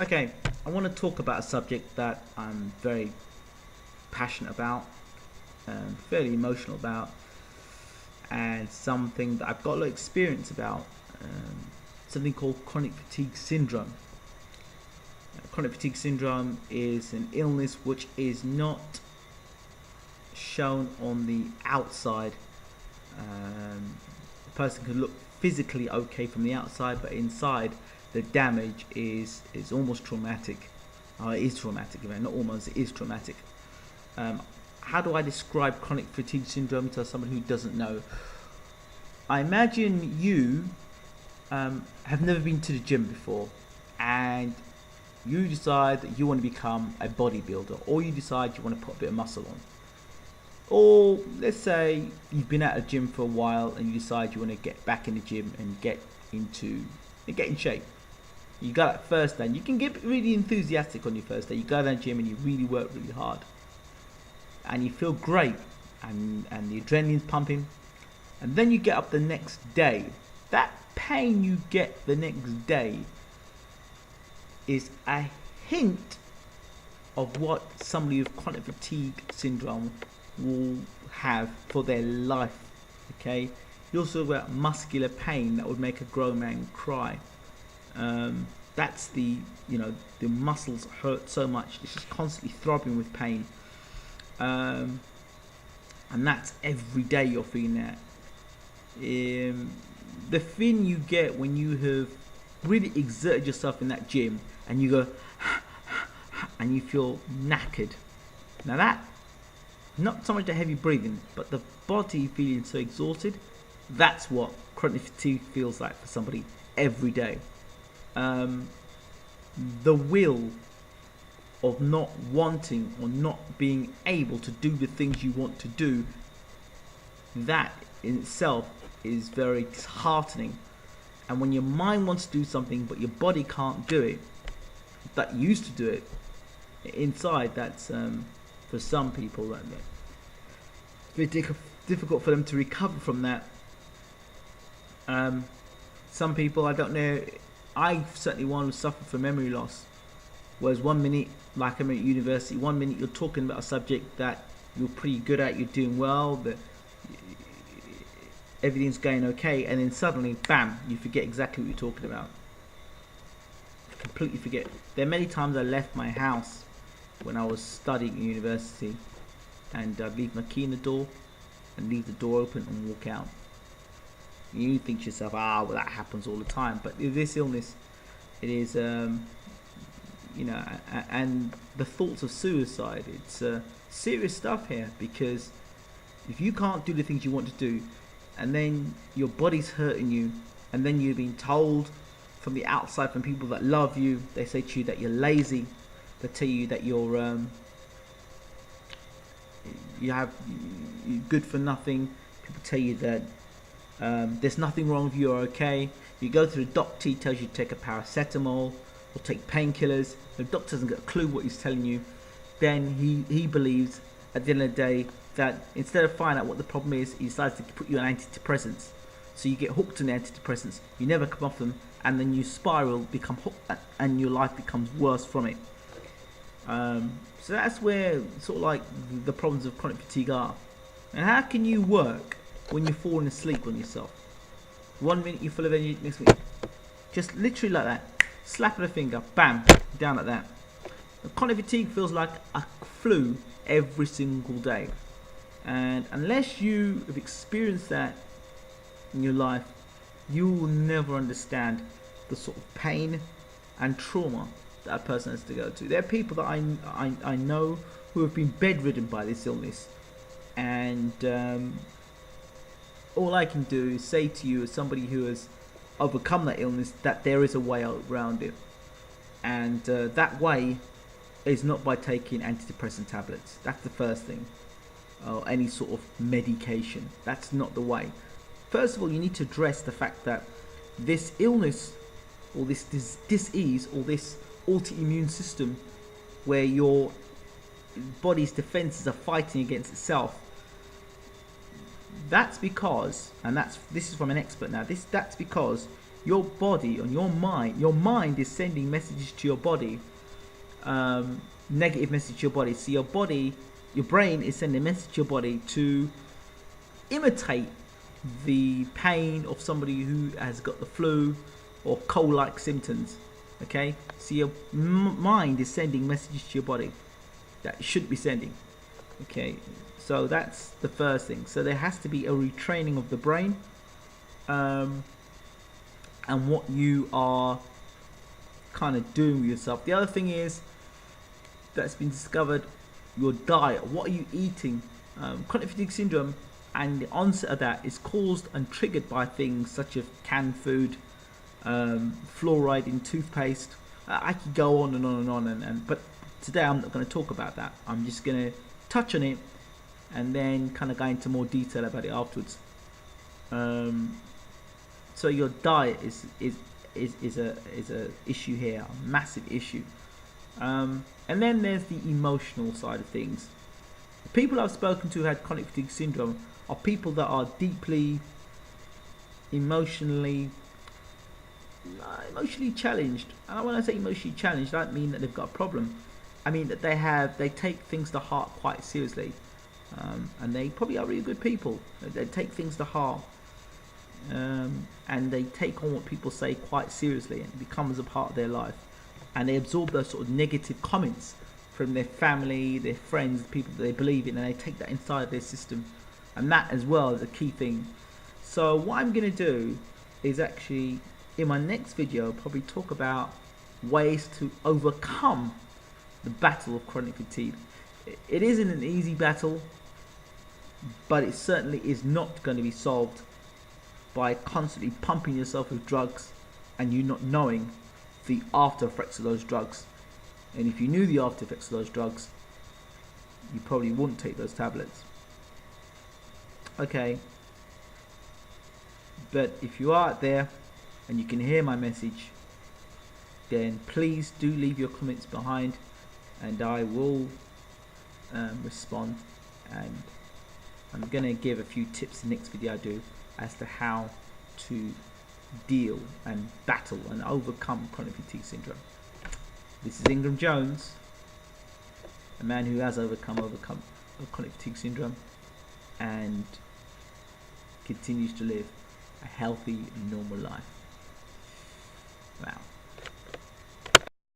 Okay, I want to talk about a subject that I'm very passionate about, fairly emotional about, and something that I've got a lot of experience about. Something called chronic fatigue syndrome. Chronic fatigue syndrome is an illness which is not shown on the outside. A person can look physically okay from the outside, but inside the damage is almost traumatic. It is traumatic, not almost, it is traumatic. How do I describe chronic fatigue syndrome to someone who doesn't know? I imagine you have never been to the gym before, and you decide that you want to become a bodybuilder, or you decide you want to put a bit of muscle on. Or let's say you've been at a gym for a while and you decide you want to get back in the gym and get in shape. You go that first day, and you can get really enthusiastic on your first day. You go to the gym and you really work really hard, and you feel great, and the adrenaline's pumping. And then you get up the next day. That pain you get the next day is a hint of what somebody with chronic fatigue syndrome will have for their life. Okay, you also got muscular pain that would make a grown man cry. That's the muscles hurt so much, it's just constantly throbbing with pain, and that's every day you're feeling that. The thing you get when you have really exerted yourself in that gym and you go and you feel knackered. Now that, not so much the heavy breathing, but the body feeling so exhausted, that's what chronic fatigue feels like for somebody every day. The will of not wanting or not being able to do the things you want to do, that in itself is very disheartening. And when your mind wants to do something but your body can't do it, that used to do it inside, that's for some people that it's very difficult for them to recover from that. Some people, I don't know, I certainly want to suffer from memory loss. Whereas 1 minute, like I'm at university, 1 minute you're talking about a subject that you're pretty good at, you're doing well, that everything's going okay, and then suddenly, bam, you forget exactly what you're talking about. Completely forget. There are many times I left my house when I was studying at university, and I'd leave my key in the door and leave the door open and walk out. You think to yourself, well, that happens all the time. But with this illness, it is, and the thoughts of suicide, it's serious stuff here, because if you can't do the things you want to do, and then your body's hurting you, and then you're being told from the outside, from people that love you, they say to you that you're lazy, they tell you that you're good for nothing. People tell you that there's nothing wrong with you, you're okay. You go to the doctor, he tells you to take a paracetamol or take painkillers. The doctor doesn't get a clue what he's telling you. Then he believes at the end of the day that instead of finding out what the problem is, he decides to put you on antidepressants. So you get hooked on the antidepressants, you never come off them, and then you spiral, become hooked, and your life becomes worse from it. So that's where sort of like the problems of chronic fatigue are. And how can you work when you're falling asleep on yourself? 1 minute you're full of energy, next minute just literally like that, slap of a finger, bam, down like that. Chronic fatigue feels like a flu every single day, and unless you have experienced that in your life, you will never understand the sort of pain and trauma that a person has to go to. There are people that I know who have been bedridden by this illness, and all I can do is say to you, as somebody who has overcome that illness, that there is a way out around it, and that way is not by taking antidepressant tablets. That's the first thing, or any sort of medication. That's not the way. First of all, you need to address the fact that this illness, or this disease, or this autoimmune system, where your body's defenses are fighting against itself, that's because, and this is from an expert now, that's because your body and your mind is sending messages to your body, negative message to your body. So your brain is sending a message to your body to imitate the pain of somebody who has got the flu or cold-like symptoms. Okay, so your mind is sending messages to your body that it shouldn't be sending. Okay, so that's the first thing. So there has to be a retraining of the brain, and what you are kind of doing with yourself. The other thing is that's been discovered, your diet. What are you eating? Chronic fatigue syndrome and the onset of that is caused and triggered by things such as canned food, fluoride in toothpaste. I could go on and on and on, but today I'm not going to talk about that. I'm just going to touch on it and then kind of go into more detail about it afterwards. So your diet is a issue here, a massive issue. And then there's the emotional side of things. The people I've spoken to who had chronic fatigue syndrome are people that are deeply emotionally challenged. And when I say emotionally challenged, I don't mean that they've got a problem. I mean that they take things to heart quite seriously, and they probably are really good people. They take things to heart, and they take on what people say quite seriously, and it becomes a part of their life. And they absorb those sort of negative comments from their family, their friends, the people that they believe in, and they take that inside their system. And that as well is a key thing. So what I'm going to do is actually, in my next video, probably talk about ways to overcome the battle of chronic fatigue. It isn't an easy battle, but it certainly is not going to be solved by constantly pumping yourself with drugs and you not knowing the after effects of those drugs. And if you knew the after effects of those drugs, you probably wouldn't take those tablets. Okay, but if you are out there and you can hear my message, then please do leave your comments behind, and I will respond. And I'm going to give a few tips in the next video I do as to how to deal and battle and overcome chronic fatigue syndrome. This is Ingram Jones, a man who has overcome chronic fatigue syndrome and continues to live a healthy, normal life. Wow.